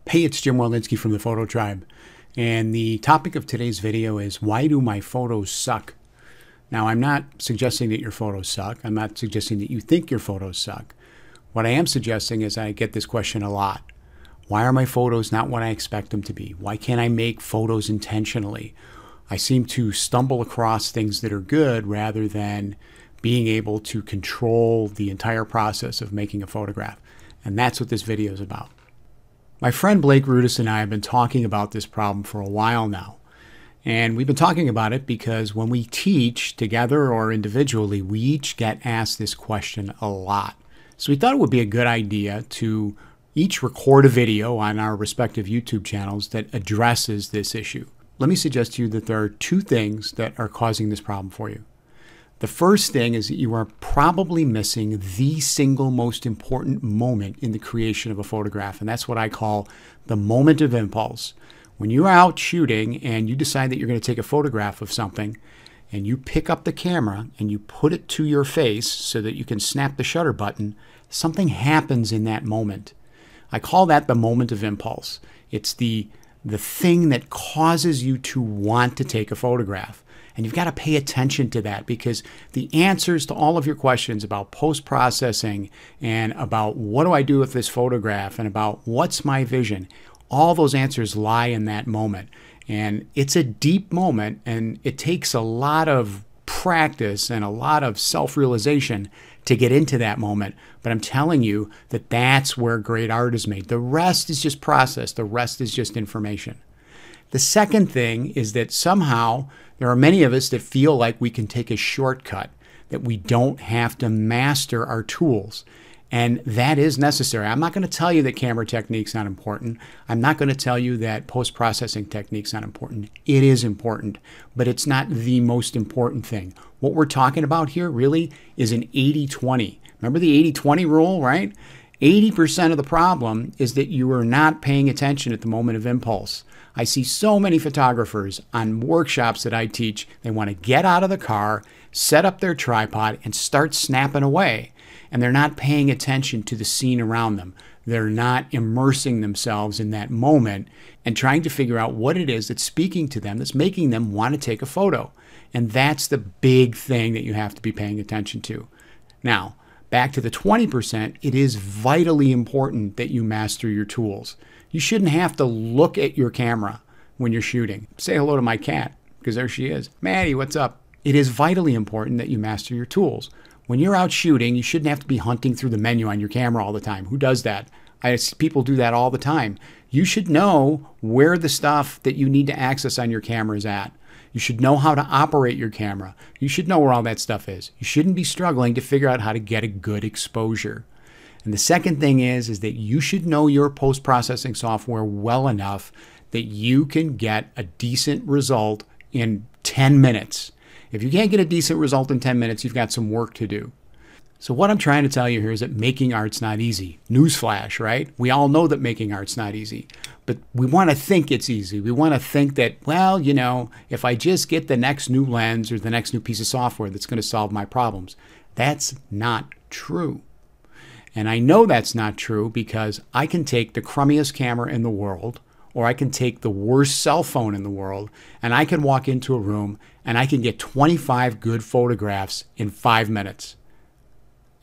Hey, it's Jim Warlinski from the Photo Tribe, and the topic of today's video is why do my photos suck? Now, I'm not suggesting that your photos suck. I'm not suggesting that you think your photos suck. What I am suggesting is I get this question a lot. Why are my photos not what I expect them to be? Why can't I make photos intentionally? I seem to stumble across things that are good rather than being able to control the entire process of making a photograph. And that's what this video is about. My friend Blake Rudis and I have been talking about this problem for a while now. And we've been talking about it because when we teach together or individually, we each get asked this question a lot. So we thought it would be a good idea to each record a video on our respective YouTube channels that addresses this issue. Let me suggest to you that there are two things that are causing this problem for you. The first thing is that you are probably missing the single most important moment in the creation of a photograph, and that's what I call the moment of impulse. When you're out shooting and you decide that you're going to take a photograph of something, and you pick up the camera and you put it to your face so that you can snap the shutter button, something happens in that moment. I call that the moment of impulse. It's the thing that causes you to want to take a photograph. And you've got to pay attention to that because the answers to all of your questions about post-processing and about what do I do with this photograph and about what's my vision, all those answers lie in that moment. And it's a deep moment, and it takes a lot of practice and a lot of self-realization to get into that moment. But I'm telling you that that's where great art is made. The rest is just process. The rest is just information. The second thing is that somehow there are many of us that feel like we can take a shortcut, that we don't have to master our tools. And that is necessary. I'm not going to tell you that camera technique's not important. I'm not going to tell you that post-processing technique's not important. It is important, but it's not the most important thing. What we're talking about here really is an 80-20. Remember the 80-20 rule, right? 80% of the problem is that you are not paying attention at the moment of impulse. I see so many photographers on workshops that I teach. They want to get out of the car, set up their tripod, and start snapping away. And they're not paying attention to the scene around them. They're not immersing themselves in that moment and trying to figure out what it is that's speaking to them, that's making them want to take a photo. And that's the big thing that you have to be paying attention to. Now, back to the 20%, it is vitally important that you master your tools. You shouldn't have to look at your camera when you're shooting. Say hello to my cat, because there she is. Maddie, what's up? It is vitally important that you master your tools. When you're out shooting, you shouldn't have to be hunting through the menu on your camera all the time. Who does that? I see people do that all the time. You should know where the stuff that you need to access on your camera is at. You should know how to operate your camera. You should know where all that stuff is. You shouldn't be struggling to figure out how to get a good exposure. And the second thing is that you should know your post-processing software well enough that you can get a decent result in 10 minutes. If you can't get a decent result in 10 minutes, you've got some work to do. So what I'm trying to tell you here is that making art's not easy. Newsflash, right? We all know that making art's not easy, but we want to think it's easy. We want to think that, well, you know, if I just get the next new lens or the next new piece of software that's going to solve my problems. That's not true. And I know that's not true because I can take the crummiest camera in the world, or I can take the worst cell phone in the world, and I can walk into a room and I can get 25 good photographs in 5 minutes.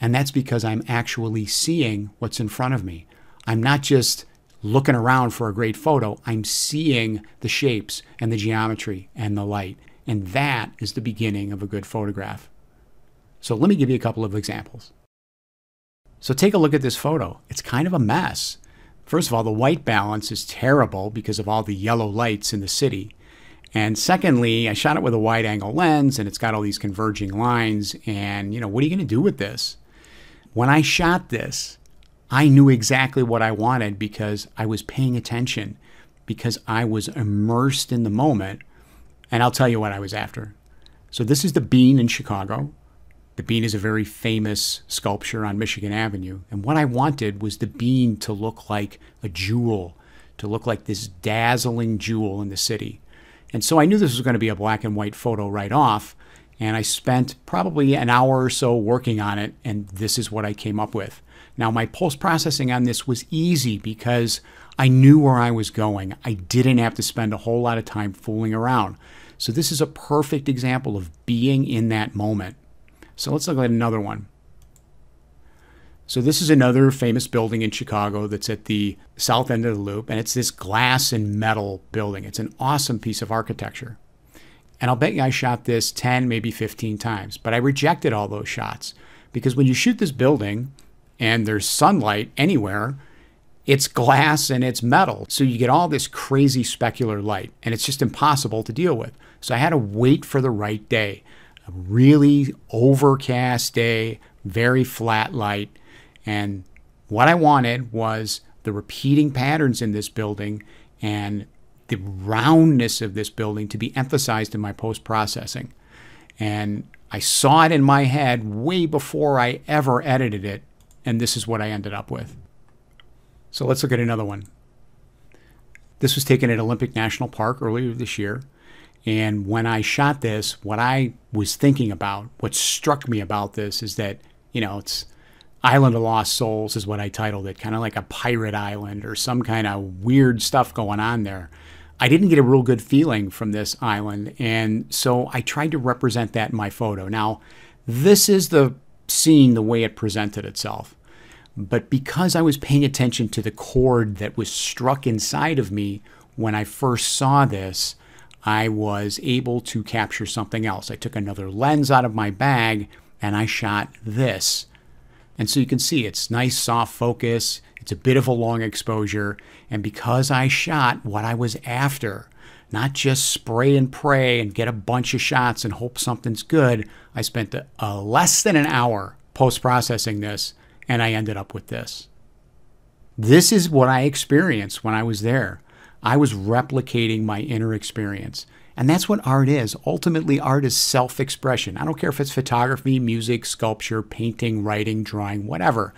And that's because I'm actually seeing what's in front of me. I'm not just looking around for a great photo. I'm seeing the shapes and the geometry and the light. And that is the beginning of a good photograph. So let me give you a couple of examples. So take a look at this photo. It's kind of a mess. First of all, the white balance is terrible because of all the yellow lights in the city. And secondly, I shot it with a wide angle lens and it's got all these converging lines. And, you know, what are you going to do with this? When I shot this, I knew exactly what I wanted because I was paying attention, because I was immersed in the moment. And I'll tell you what I was after. So this is the Bean in Chicago. The Bean is a very famous sculpture on Michigan Avenue. And what I wanted was the Bean to look like a jewel, to look like this dazzling jewel in the city. And so I knew this was going to be a black and white photo right off. And I spent probably an hour or so working on it, and this is what I came up with. Now, my post-processing on this was easy because I knew where I was going. I didn't have to spend a whole lot of time fooling around. So this is a perfect example of being in that moment. So let's look at another one. So this is another famous building in Chicago that's at the south end of the loop, and it's this glass and metal building. It's an awesome piece of architecture. And I'll bet you I shot this 10, maybe 15 times, but I rejected all those shots because when you shoot this building and there's sunlight anywhere, it's glass and it's metal. So you get all this crazy specular light, and it's just impossible to deal with. So I had to wait for the right day, a really overcast day, very flat light. And what I wanted was the repeating patterns in this building and the roundness of this building to be emphasized in my post-processing. And I saw it in my head way before I ever edited it, and this is what I ended up with. So let's look at another one. This was taken at Olympic National Park earlier this year. And when I shot this, what I was thinking about, what struck me about this is that, it's Island of Lost Souls is what I titled it, kind of like a pirate island or some kind of weird stuff going on there. I didn't get a real good feeling from this island, and so I tried to represent that in my photo. Now, this is the scene the way it presented itself. But because I was paying attention to the chord that was struck inside of me when I first saw this, I was able to capture something else. I took another lens out of my bag and I shot this. And so you can see it's nice soft focus. It's a bit of a long exposure. And because I shot what I was after, not just spray and pray and get a bunch of shots and hope something's good, I spent less than an hour post-processing this, and I ended up with this. This is what I experienced when I was there. I was replicating my inner experience. And that's what art is. Ultimately, art is self-expression. I don't care if it's photography, music, sculpture, painting, writing, drawing, whatever.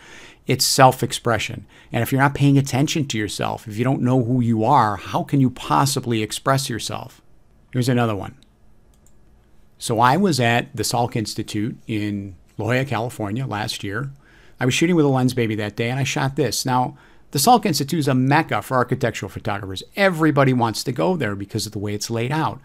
It's self-expression. And if you're not paying attention to yourself, if you don't know who you are, how can you possibly express yourself? Here's another one. So I was at the Salk Institute in La Jolla, California last year. I was shooting with a Lensbaby that day, and I shot this. Now, the Salk Institute is a mecca for architectural photographers. Everybody wants to go there because of the way it's laid out.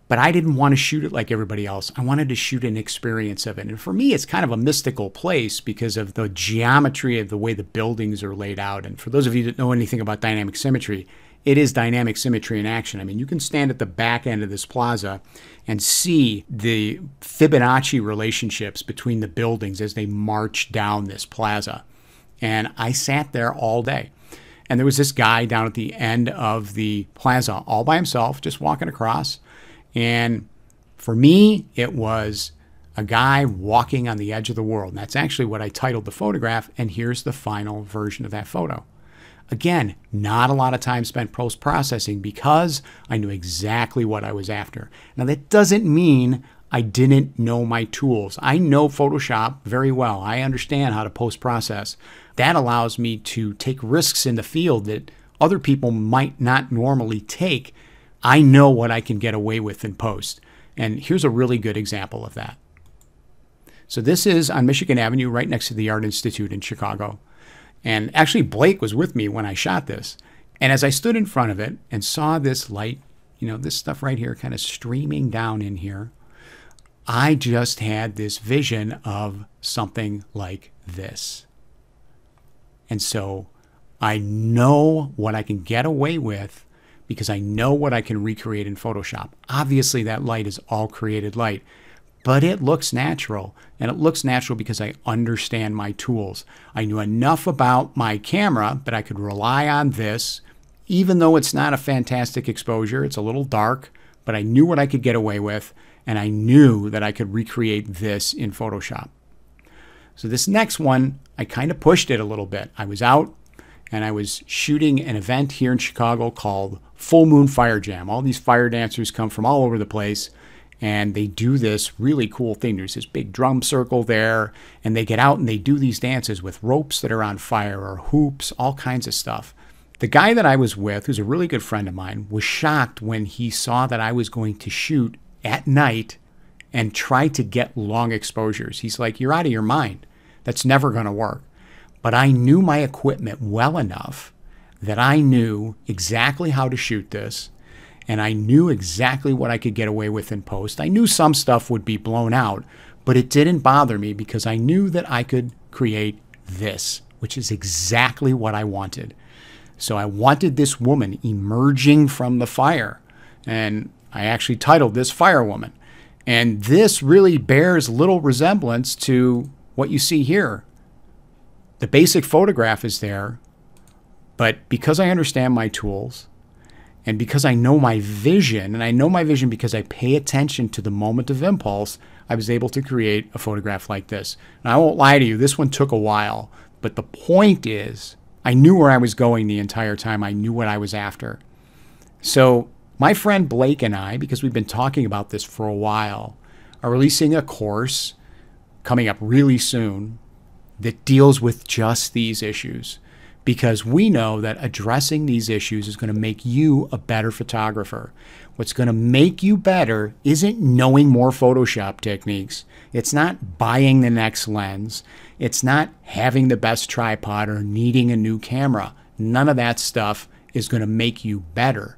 But I didn't want to shoot it like everybody else. I wanted to shoot an experience of it. And for me, it's kind of a mystical place because of the geometry of the way the buildings are laid out. And for those of you that know anything about dynamic symmetry, it is dynamic symmetry in action. I mean, you can stand at the back end of this plaza and see the Fibonacci relationships between the buildings as they march down this plaza. And I sat there all day. And there was this guy down at the end of the plaza all by himself, just walking across. And for me, it was a guy walking on the edge of the world. And that's actually what I titled the photograph. And here's the final version of that photo. Again, not a lot of time spent post-processing because I knew exactly what I was after. Now, that doesn't mean I didn't know my tools. I know Photoshop very well. I understand how to post-process. That allows me to take risks in the field that other people might not normally take. I know what I can get away with in post. And here's a really good example of that. So this is on Michigan Avenue, right next to the Art Institute in Chicago. And actually, Blake was with me when I shot this. And as I stood in front of it and saw this light, this stuff right here kind of streaming down in here, I just had this vision of something like this. And so I know what I can get away with because I know what I can recreate in Photoshop. Obviously, that light is all created light, but it looks natural. And it looks natural because I understand my tools. I knew enough about my camera that I could rely on this, even though it's not a fantastic exposure. It's a little dark, but I knew what I could get away with, and I knew that I could recreate this in Photoshop. So this next one, I kind of pushed it a little bit. I was out and I was shooting an event here in Chicago called Full Moon Fire Jam. All these fire dancers come from all over the place, and they do this really cool thing. There's this big drum circle there, and they get out and they do these dances with ropes that are on fire or hoops, all kinds of stuff. The guy that I was with, who's a really good friend of mine, was shocked when he saw that I was going to shoot at night and try to get long exposures. He's like, "You're out of your mind. That's never going to work." But I knew my equipment well enough that I knew exactly how to shoot this, and I knew exactly what I could get away with in post. I knew some stuff would be blown out, but it didn't bother me because I knew that I could create this, which is exactly what I wanted. So I wanted this woman emerging from the fire, and I actually titled this Firewoman. And this really bears little resemblance to what you see here. The basic photograph is there, but because I understand my tools and because I know my vision, and I know my vision because I pay attention to the moment of impulse, I was able to create a photograph like this. And I won't lie to you, this one took a while, but the point is I knew where I was going the entire time. I knew what I was after. So my friend Blake and I, because we've been talking about this for a while, are releasing a course coming up really soon that deals with just these issues, because we know that addressing these issues is going to make you a better photographer. What's going to make you better isn't knowing more Photoshop techniques. It's not buying the next lens. It's not having the best tripod or needing a new camera. None of that stuff is going to make you better.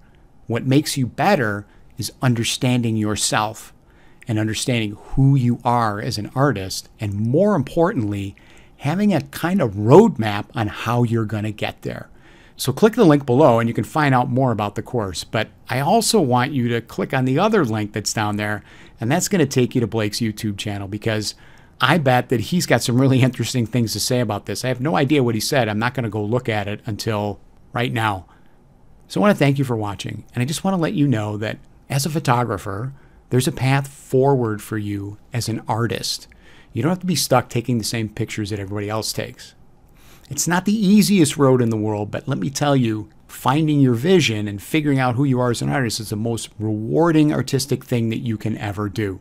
What makes you better is understanding yourself and understanding who you are as an artist, and more importantly, having a kind of roadmap on how you're going to get there. So click the link below and you can find out more about the course. But I also want you to click on the other link that's down there, and that's going to take you to Blake's YouTube channel, because I bet that he's got some really interesting things to say about this. I have no idea what he said. I'm not going to go look at it until right now. So I want to thank you for watching, and I just want to let you know that as a photographer, there's a path forward for you as an artist. You don't have to be stuck taking the same pictures that everybody else takes. It's not the easiest road in the world, but let me tell you, finding your vision and figuring out who you are as an artist is the most rewarding artistic thing that you can ever do.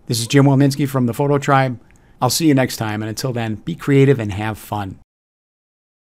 This is Jim Walminski from the Photo Tribe. I'll see you next time, and until then, be creative and have fun.